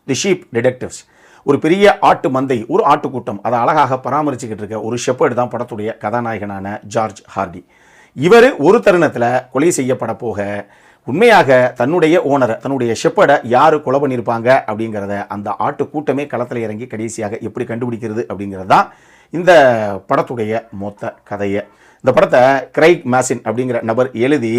தி sheep detectives. ஒரு பெரிய ஆட்டு மந்தை, ஒரு ஆட்டுக்கூட்டம், அதை அழகாக பராமரிச்சுக்கிட்டு இருக்க ஒரு ஷெப்பர்டு தான் படத்துடைய கதாநாயகனான ஜார்ஜ் ஹார்டி. இவர் ஒரு தருணத்தில் கொலை செய்யப்பட போக உண்மையாக தன்னுடைய ஓனரை, தன்னுடைய ஷெப்பர்டை யார் கொலை பண்ணியிருப்பாங்க அப்படிங்கிறத அந்த ஆட்டு கூட்டமே களத்தில் இறங்கி கடைசியாக எப்படி கண்டுபிடிக்கிறது அப்படிங்கிறது தான் இந்த படத்துடைய மொத்த கதையை. இந்த படத்தை கிரைக் மேசின் அப்படிங்கிற நபர் எழுதி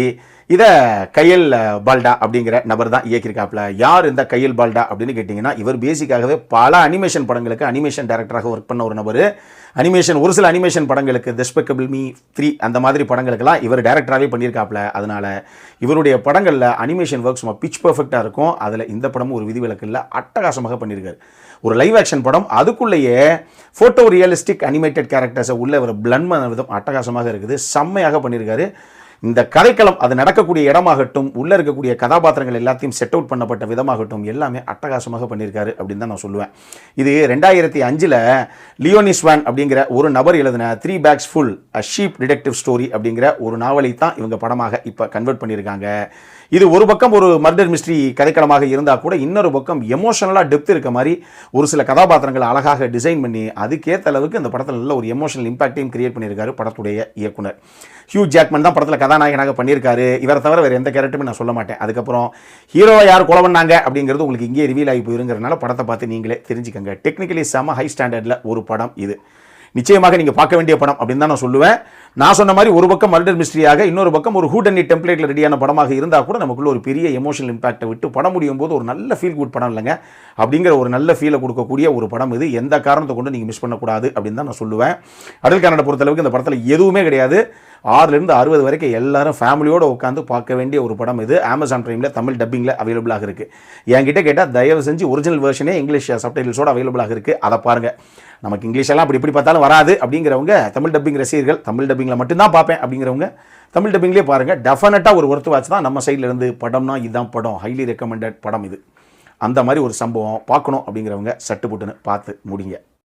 இதை கையல் பால்டா அப்படிங்கிற நபர் தான் இயக்கியிருக்காப்புல. யார் இந்த கையல் பால்டா அப்படின்னு கேட்டிங்கன்னா, இவர் பேசிக்காகவே பல அனிமேஷன் படங்களுக்கு அனிமேஷன் டைரக்டராக ஒர்க் பண்ண ஒரு நபர். ஒரு சில அனிமேஷன் படங்களுக்கு டெஸ்பெக்கபிள் மீ 3 அந்த மாதிரி படங்களுக்கெல்லாம் இவர் டைரக்டராகவே பண்ணியிருக்காப்புல. அதனால் இவருடைய படங்களில் அனிமேஷன் ஒர்க் சும்மா பிச் பர்ஃபெக்டாக இருக்கும். அதில் இந்த படமும் ஒரு விதிவிலக்கு இல்லை, அட்டகாசமாக பண்ணியிருக்காரு. ஒரு லைவ் ஆக்ஷன் படம், அதுக்குள்ளேயே ஃபோட்டோ ரியலிஸ்டிக் அனிமேட்டட் கேரக்டர்ஸை உள்ள ஒரு பிளண்ட் பண்ண விதம் அட்டகாசமாக இருக்குது. செம்மையாக பண்ணியிருக்காரு. இந்த கதைக்களம், அது நடக்கக்கூடிய இடமாகட்டும், உள்ளே இருக்கக்கூடிய கதாபாத்திரங்கள் எல்லாத்தையும் செட் அவுட் பண்ணப்பட்ட விதமாகட்டும், எல்லாமே அட்டகாசமாக பண்ணியிருக்காரு அப்படின்னு தான் நான் சொல்லுவேன். இது 2005 லியோனி ஸ்வான் அப்படிங்கிற ஒரு நபர் எழுதின 3 bags full a sheep detective story அப்படிங்கிற ஒரு நாவலை தான் இவங்க படமாக இப்போ கன்வெர்ட் பண்ணியிருக்காங்க. இது ஒரு பக்கம் ஒரு மர்டர் மிஸ்ட்ரி கதைக்களமாக இருந்தால் கூட, இன்னொரு பக்கம் எமோஷனலாக டெப்த் இருக்க மாதிரி ஒரு சில கதாபாத்திரங்களை அழகாக டிசைன் பண்ணி அதுக்கேற்ற அளவுக்கு இந்த படத்தில் நல்ல ஒரு எமோஷனல் இம்பாக்டையும் கிரியேட் பண்ணியிருக்காரு படத்துடைய இயக்குனர். ஹியூ ஜாக்மன் தான் படத்தில் கதாநாயகனாக பண்ணியிருக்காரு. இவரை தவிர வேறு எந்த கேரக்டருமே நான் சொல்ல மாட்டேன். அதுக்கப்புறம் ஹீரோவை யார் கொலை பண்ணாங்க அப்படிங்கிறது உங்களுக்கு இங்கே ரிவீல் ஆகி போயிருங்கிறனால படத்தை பார்த்து நீங்களே தெரிஞ்சுக்கங்க. டெக்னிக்கலி செம ஹை ஸ்டாண்டர்டில் ஒரு படம் இது. நிச்சயமாக நீங்கள் பார்க்க வேண்டிய படம் அப்படின்னு தான் நான் சொல்லுவேன். நான் சொன்ன மாதிரி ஒரு பக்கம் மர்டர் மிஸ்ட்ரியாக, இன்னொரு பக்கம் ஒரு ஹூட் அண்ட் டெம்ப்ளேட்டில் ரெடியான படமாக இருந்தால் கூட நமக்குள்ள ஒரு பெரிய எமோஷனல் இம்பாக்டை விட்டு படம் முடியும் போது ஒரு நல்ல ஃபீல் குட் படம் இல்லைங்க அப்படிங்கிற ஒரு நல்ல ஃபீலை கொடுக்கக்கூடிய ஒரு படம் இது. எந்த காரணத்தை கொண்டு நீங்கள் மிஸ் பண்ணக்கூடாது அப்படின்னு தான் நான் சொல்லுவேன். அடல் கன்னட பொறுத்தளவுக்கு இந்த படத்தில் எதுவுமே கிடையாது. 6லேருந்து 60 வரைக்கும் எல்லாரும் ஃபேமிலியோடு உட்காந்து பார்க்க வேண்டிய ஒரு படம் இது. அமேசான் பிரைமில் தமிழ் டப்பிங்கில் அவைலபிளாக இருக்குது. என்கிட்ட கேட்டால் தயவு செஞ்சு ஒரிஜினல் வெர்ஷனே இங்கிலீஷ் சப்டைட்டில்ஸோடு அவைலபிளாக இருக்குது. அதை பாருங்கள். நமக்கு இங்கிலீஷெல்லாம் அப்படி எப்படி பார்த்தாலும் வராது அப்படிங்கிறவங்க, தமிழ் டப்பிங் ரசிகர்கள், தமிழ் டப்பிங்கில் மட்டும்தான் பார்ப்பேன் அப்படிங்கிறவங்க தமிழ் டப்பிங்லேயே பாருங்கள். டெஃபினட்டாக ஒரு ஒர்த்து வாட்ச் தான். நம்ம சைட்லேருந்து படம்னா இதுதான் படம், ஹைலி ரெக்கமெண்டட் படம் இது. அந்த மாதிரி ஒரு சம்பவம் பார்க்கணும் அப்படிங்கிறவங்க சட்டு புட்டுன்னு பார்த்து முடிங்க.